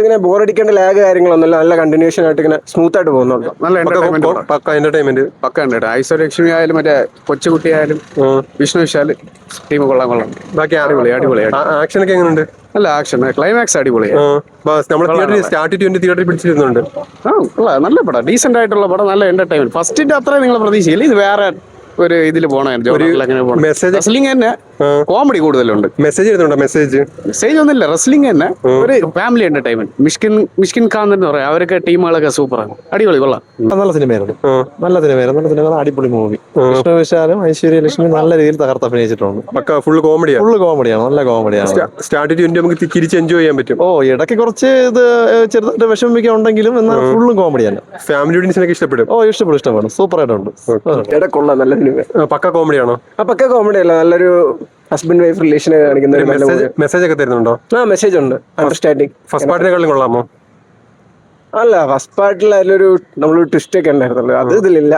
ഇങ്ങനെ ബോറടിക്കേണ്ട ലാഗ് കാര്യങ്ങളൊന്നുമില്ല, നല്ല കണ്ടിന്യൂഷൻ ആയിട്ട് ഇങ്ങനെ സ്മൂത്ത് ആയിട്ട് പോകുന്നുണ്ട്. നല്ല പക്ക എന്റർടൈൻമെന്റ്. പക്ക ഉണ്ട്. ഐശ്വര്യലക്ഷ്മി ആയാലും മറ്റേ കൊച്ചുകുട്ടി ആയാലും വിഷ്ണു വിശാൽ ടീം കൊള്ളാം. ബാക്കി അടിപൊളി. ആക്ഷൻ ഒക്കെ എങ്ങനെയുണ്ട്? നല്ല ആക്ഷൻ, ക്ലൈമാക്സ് അടിപൊളിയാണ്. നമ്മൾ തിയേറ്ററിൽ സ്റ്റാർട്ട് 20 തിയേറ്ററിൽ പിടിച്ചിരുന്നുണ്ട്. നല്ല പടം, ഡീസെന്റ് ആയിട്ടുള്ള പടം, നല്ല എന്റർടൈൻമെന്റ്. ഫസ്റ്റിന്റെ അത്രയും നിങ്ങൾ പ്രതീക്ഷയില്ല, ഇത് വേറെ ഒരു ഇതിൽ പോകണമായിരുന്നു. മെസ്സേജ് റെസ്ലിംഗ് തന്നെ കോമഡി കൂടുതലുണ്ട്. മെസ്സേജ് ഇരുന്നുണ്ടോ? മെസ്സേജ് ഒന്നുമില്ല, റെസ്ലിംഗ് തന്നെ ഒരു ഫാമിലി എന്റർടൈൻമെന്റ്. മിഷ്കിൻ ഖാൻ എന്ന് പറയാം, അവരൊക്കെ ടീമുകളൊക്കെ സൂപ്പറാണ്, അടിപൊളി, കൊള്ളാം. നല്ല സിനിമയായിരുന്നു. നല്ല സിനിമ, അടിപൊളി മൂവി. വിഷ്ണു വിശാലും ഐശ്വര്യലക്ഷ്മി നല്ല രീതിയിൽ തകർത്ത് അഭിനയിച്ചിട്ടുണ്ട്. പക്ക ഫുൾ കോമഡിയാണ്. നല്ല കോമഡിയാണ്. സ്റ്റാർട്ട് 20 നമുക്ക് തിരിച്ച് എൻജോയ് ചെയ്യാൻ പറ്റും. ഇടയ്ക്ക് കുറച്ച് ഇത് ചെറുതായിട്ട് വിഷമിക്കാൻ ഉണ്ടെങ്കിലും എന്നാൽ ഫുള്ളും കോമഡിയാണ്. ഫാമിലി ഓഡിയൻസിനൊക്കെ ഇഷ്ടപ്പെടും. ഇഷ്ടപ്പെടും. സൂപ്പർ ആയിട്ടുണ്ട്. കൊള്ളാം, നല്ല സിനിമ. പക്ക കോമഡിയാണോ? പക്ക കോമഡി അല്ല, നല്ലൊരു ഹസ്ബൻഡ് വൈഫ് റിലേഷൻ കാണിക്കുന്ന മെസ്സേജ് ഒക്കെ തരുന്നുണ്ടോ? മെസ്സേജ് ഉണ്ട്. അണ്ടർസ്റ്റാൻഡിങ്. ഫസ്റ്റ് പാർട്ടിനെക്കാളും കൊള്ളാമോ? അല്ല, ഫസ്റ്റ് പാർട്ടിൽ അതിലൊരു നമ്മളൊരു ട്വിസ്റ്റ് ഒക്കെ ഉണ്ടായിരുന്നല്ലോ, അത് ഇതിലില്ല.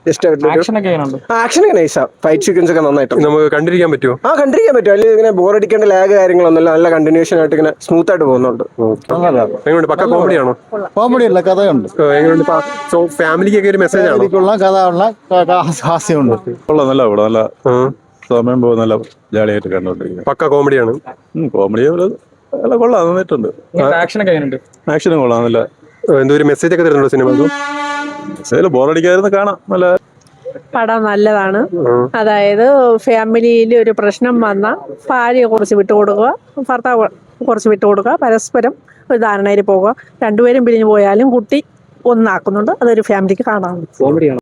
ആക്ഷൻ ഒക്കെ നൈസാ, ഫൈറ്റ് സീക്വൻസ് ഒക്കെ നന്നായിട്ട് നമുക്ക് കണ്ടിരിക്കാൻ പറ്റുമോ? കണ്ടിരിക്കാൻ പറ്റും. അല്ലെങ്കിൽ ഇങ്ങനെ ബോറടിക്കേണ്ട ലാഗ് കാര്യങ്ങളൊന്നുമില്ല, നല്ല കണ്ടിന്യൂഷൻ ആയിട്ട് ഇങ്ങനെ സ്മൂത്ത് ആയിട്ട് പോകുന്നുണ്ട്. എങ്ങനെയുണ്ട്? പക്ക കോമഡിയാണോ? കോമഡിയല്ല, കഥയുണ്ട്. എങ്ങനെയുണ്ട്? ഫാമിലിക്കൊക്കെ ഒരു മെസ്സേജ് ആണോ? കഥ ഉള്ള ഹാസ്യമുണ്ട്. നല്ല പടം, നല്ല സമയം പോകും, നല്ല ജാളിയായിട്ട് കണ്ടോണ്ടിരിക്കുന്നത്. പക്ക കോമഡിയാണ്. കോമഡി നല്ല കൊള്ളാം, നന്നായിട്ടുണ്ട്. ആക്ഷനും കൊള്ളാം, നല്ല എന്തോ ഒരു മെസ്സേജ് ഒക്കെ തരുന്നുണ്ടോ സിനിമ? ബോറടിക്കായിരുന്നു, കാണാം. നല്ല പടം നല്ലതാണ്. അതായത് ഫാമിലിയിൽ ഒരു പ്രശ്നം വന്ന ഭാര്യയെ കുറച്ച് വിട്ടുകൊടുക്കുക, ഭർത്താവ് കുറച്ച് വിട്ടുകൊടുക്കുക, പരസ്പരം ഒരു ധാരണയിൽ പോകുക. രണ്ടുപേരും പിരിഞ്ഞു പോയാലും കുട്ടി ഒന്നാക്കുന്നുണ്ട്. അതൊരു ഫാമിലിക്ക് കാണാം.